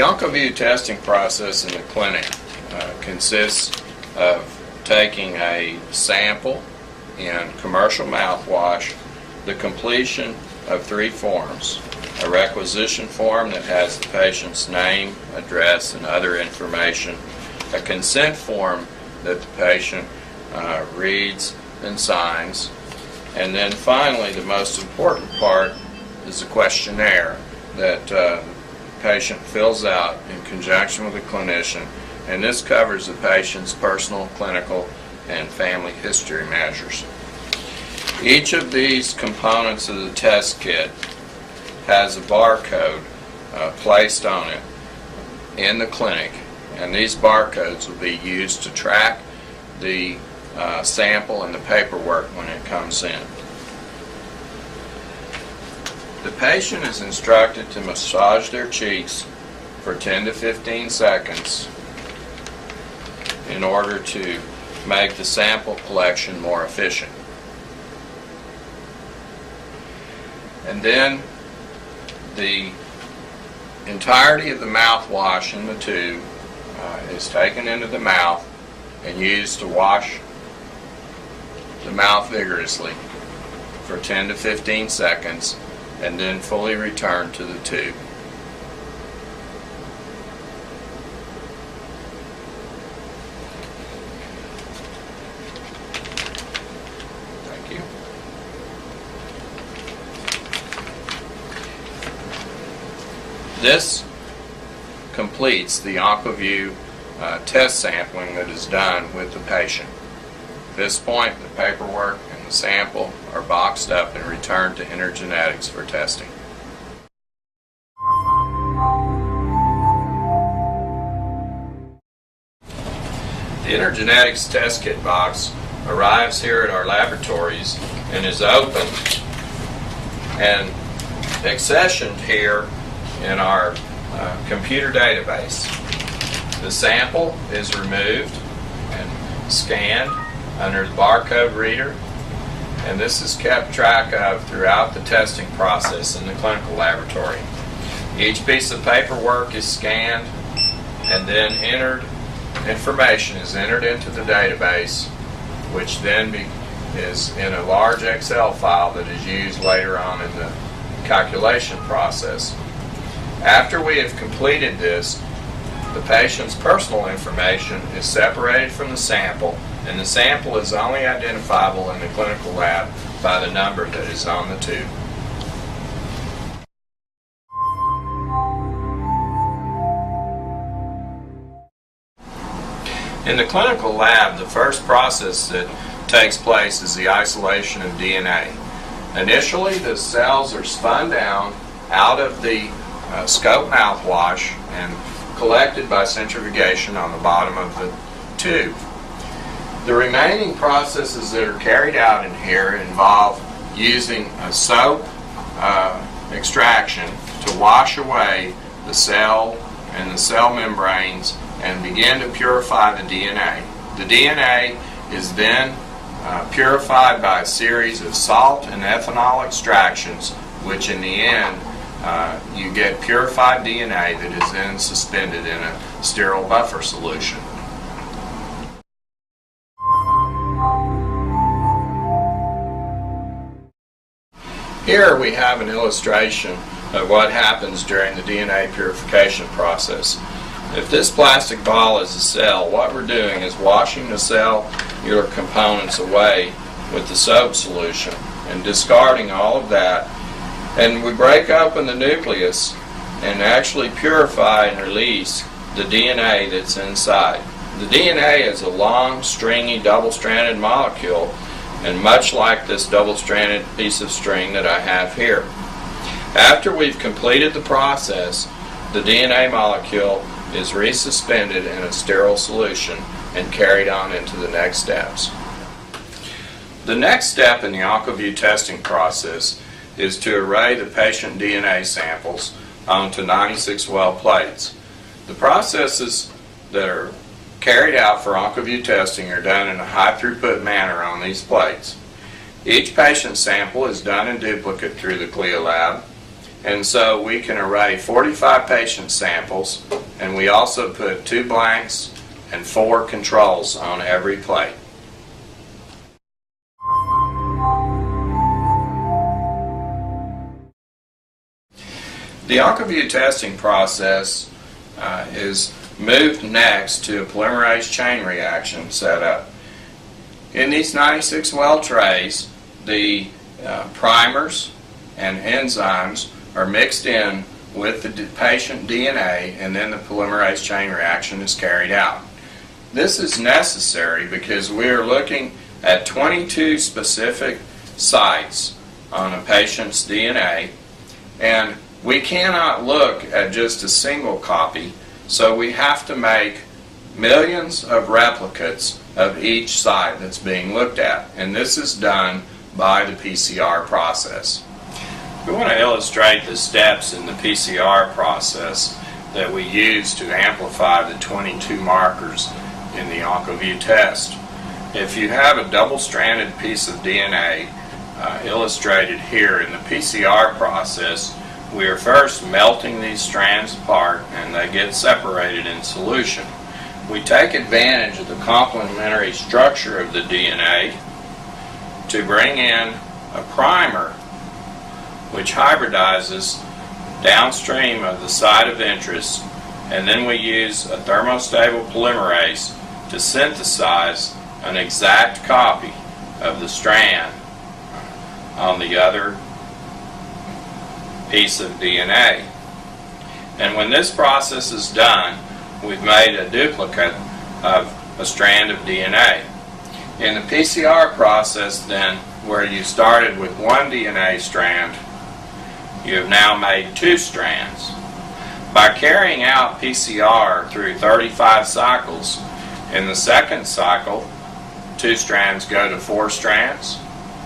OncoVue testing process in the clinic consists of taking a sample in commercial mouthwash, the completion of 3 forms: a requisition form that has the patient's name, address, and other information, a consent form that the patient reads and signs, and then finally the most important part is a questionnaire that the patient fills out in conjunction with the clinician, and this covers the patient's personal, clinical, and family history measures. Each of these components of the test kit has a barcode placed on it in the clinic, and these barcodes will be used to track the sample and the paperwork when it comes in. The patient is instructed to massage their cheeks for 10 to 15 seconds in order to make the sample collection more efficient. And then the entirety of the mouthwash in the tube is taken into the mouth and used to wash the mouth vigorously for 10 to 15 seconds and then fully returned to the tube. Thank you. This completes the OncoVue test sampling that is done with the patient. At this point, the paperwork and the sample are boxed up and returned to InterGenetics for testing. The InterGenetics test kit box arrives here at our laboratories and is opened and accessioned here in our computer database. The sample is removed and scanned under the barcode reader, and this is kept track of throughout the testing process in the clinical laboratory. Each piece of paperwork is scanned and then information is entered into the database, which then is in a large Excel file that is used later on in the calculation process. After we have completed this, the patient's personal information is separated from the sample, and the sample is only identifiable in the clinical lab by the number that is on the tube. In the clinical lab, the first process that takes place is the isolation of DNA. Initially, the cells are spun down out of the scope mouthwash and collected by centrifugation on the bottom of the tube. The remaining processes that are carried out in here involve using a soap extraction to wash away the cell and the cell membranes and begin to purify the DNA. The DNA is then purified by a series of salt and ethanol extractions, which in the end you get purified DNA that is then suspended in a sterile buffer solution. Here we have an illustration of what happens during the DNA purification process. If this plastic ball is a cell, what we're doing is washing the cellular components away with the soap solution and discarding all of that. And we break open the nucleus and actually purify and release the DNA that's inside. The DNA is a long, stringy, double-stranded molecule, and much like this double-stranded piece of string that I have here. After we've completed the process, the DNA molecule is resuspended in a sterile solution and carried on into the next steps. The next step in the OncoVue testing process is to array the patient DNA samples onto 96-well plates. The processes that are carried out for OncoVue testing are done in a high-throughput manner on these plates. Each patient sample is done in duplicate through the CLIA lab, And so we can array 45 patient samples, and we also put 2 blanks and 4 controls on every plate. The OncoVue testing process is moved next to a polymerase chain reaction setup. In these 96 well trays, the primers and enzymes are mixed in with the patient DNA, and then the polymerase chain reaction is carried out. This is necessary because we are looking at 22 specific sites on a patient's DNA, and we cannot look at just a single copy, so we have to make millions of replicates of each site that's being looked at, and this is done by the PCR process. We want to illustrate the steps in the PCR process that we use to amplify the 22 markers in the OncoVue test. If you have a double-stranded piece of DNA illustrated here in the PCR process, we are first melting these strands apart and they get separated in solution. We take advantage of the complementary structure of the DNA to bring in a primer which hybridizes downstream of the site of interest, and then we use a thermostable polymerase to synthesize an exact copy of the strand on the other piece of DNA. And when this process is done, we've made a duplicate of a strand of DNA. In the PCR process then, where you started with 1 DNA strand, you have now made 2 strands. By carrying out PCR through 35 cycles, in the second cycle, 2 strands go to 4 strands,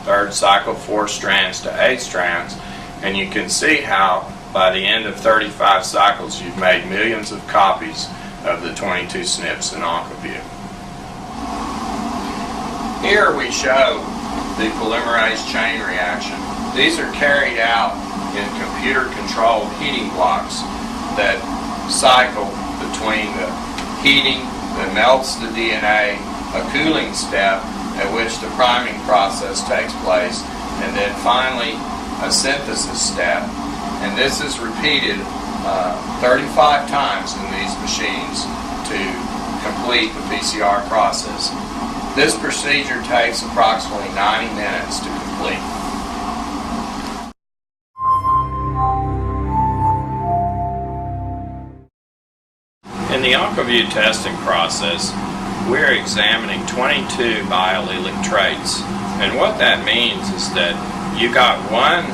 third cycle 4 strands to 8 strands, and you can see how by the end of 35 cycles you've made millions of copies of the 22 SNPs in OncoVue. Here we show the polymerase chain reaction. These are carried out in computer-controlled heating blocks that cycle between the heating that melts the DNA, a cooling step at which the priming process takes place, and then finally a synthesis step. And this is repeated 35 times in these machines to complete the PCR process. This procedure takes approximately 90 minutes to complete. In the OncoVue testing process, we're examining 22 biallelic traits. And what that means is that you got one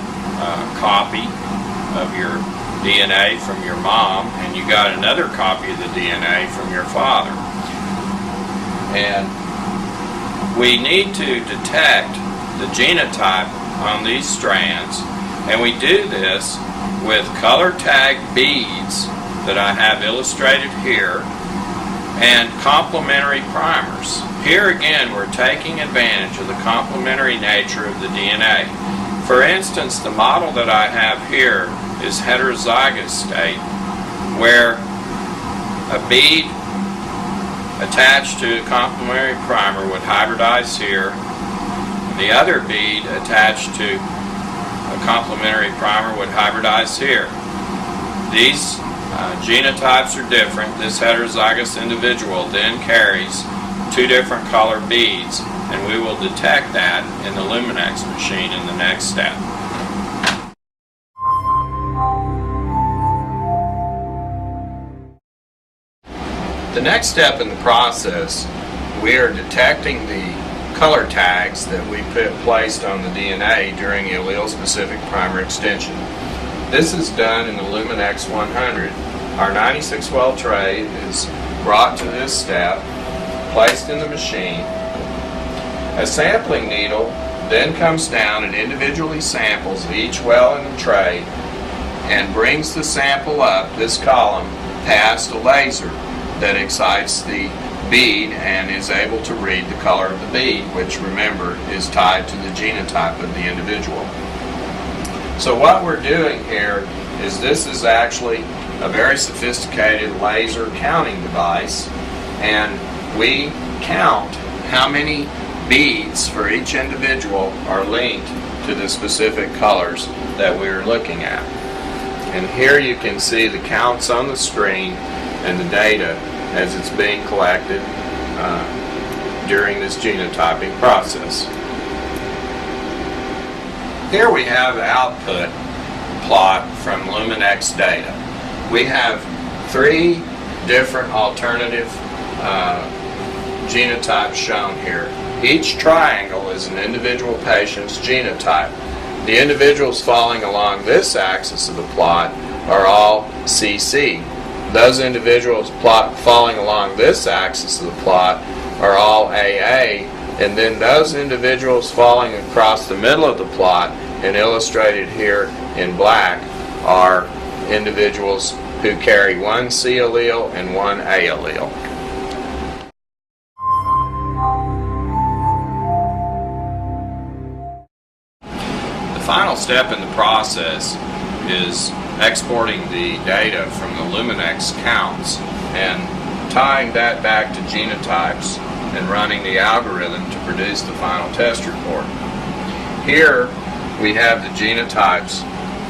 copy of your DNA from your mom, and you got another copy of the DNA from your father. And we need to detect the genotype on these strands, and we do this with color tag beads that I have illustrated here and complementary primers. Here again, we're taking advantage of the complementary nature of the DNA. For instance, the model that I have here is heterozygous state, where a bead attached to a complementary primer would hybridize here, and the other bead attached to a complementary primer would hybridize here. These genotypes are different. This heterozygous individual then carries 2 different color beads, and we will detect that in the Luminex machine in the next step. The next step in the process, we are detecting the color tags that we placed on the DNA during the allele-specific primer extension. This is done in the Luminex 100. Our 96 well tray is brought to this step, placed in the machine. A sampling needle then comes down and individually samples each well in the tray and brings the sample up this column past a laser that excites the bead and is able to read the color of the bead, which, remember, is tied to the genotype of the individual. So what we're doing here is this is actually a very sophisticated laser counting device, and we count how many beads for each individual are linked to the specific colors that we're looking at. And here you can see the counts on the screen and the data as it's being collected during this genotyping process. Here we have output plot from Luminex data. We have 3 different alternative genotypes shown here. Each triangle is an individual patient's genotype. The individuals falling along this axis of the plot are all CC. Those individuals falling along this axis of the plot are all AA, and then those individuals falling across the middle of the plot and illustrated here in black are individuals who carry one C allele and one A allele. The final step in the process is exporting the data from the Luminex counts and tying that back to genotypes and running the algorithm to produce the final test report. Here we have the genotypes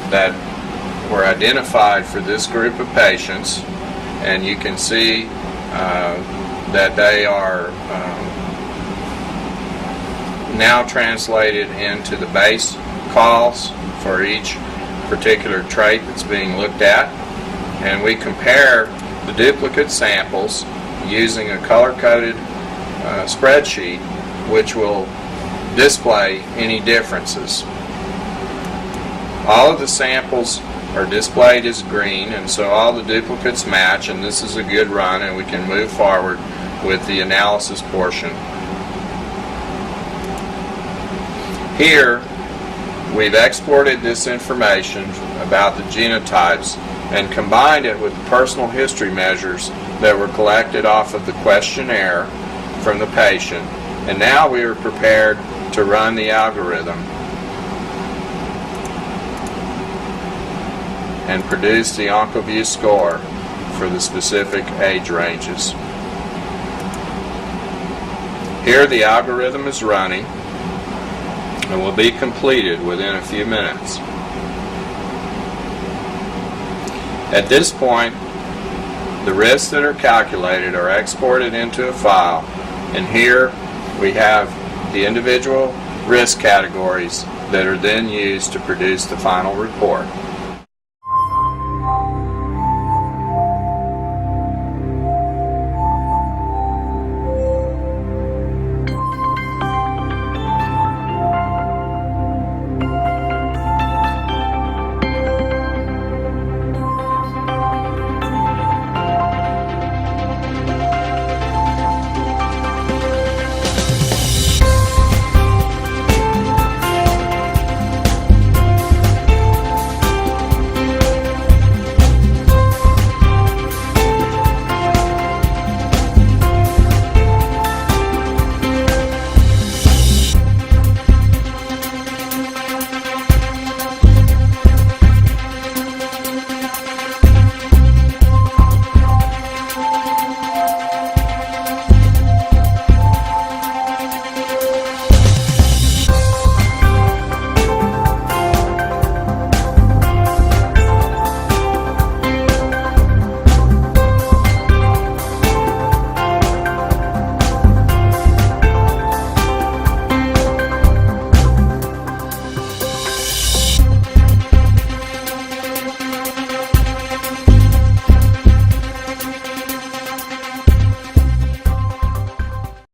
that were identified for this group of patients, and you can see that they are now translated into the base calls for each particular trait that's being looked at, and we compare the duplicate samples using a color-coded spreadsheet which will display any differences. All of the samples are displayed as green, and so all the duplicates match, and this is a good run, and we can move forward with the analysis portion. Here we've exported this information about the genotypes and combined it with the personal history measures that were collected off of the questionnaire from the patient, and now we are prepared to run the algorithm and produce the OncoVue score for the specific age ranges. Here the algorithm is running and will be completed within a few minutes. At this point, the risks that are calculated are exported into a file, and here we have the individual risk categories that are then used to produce the final report.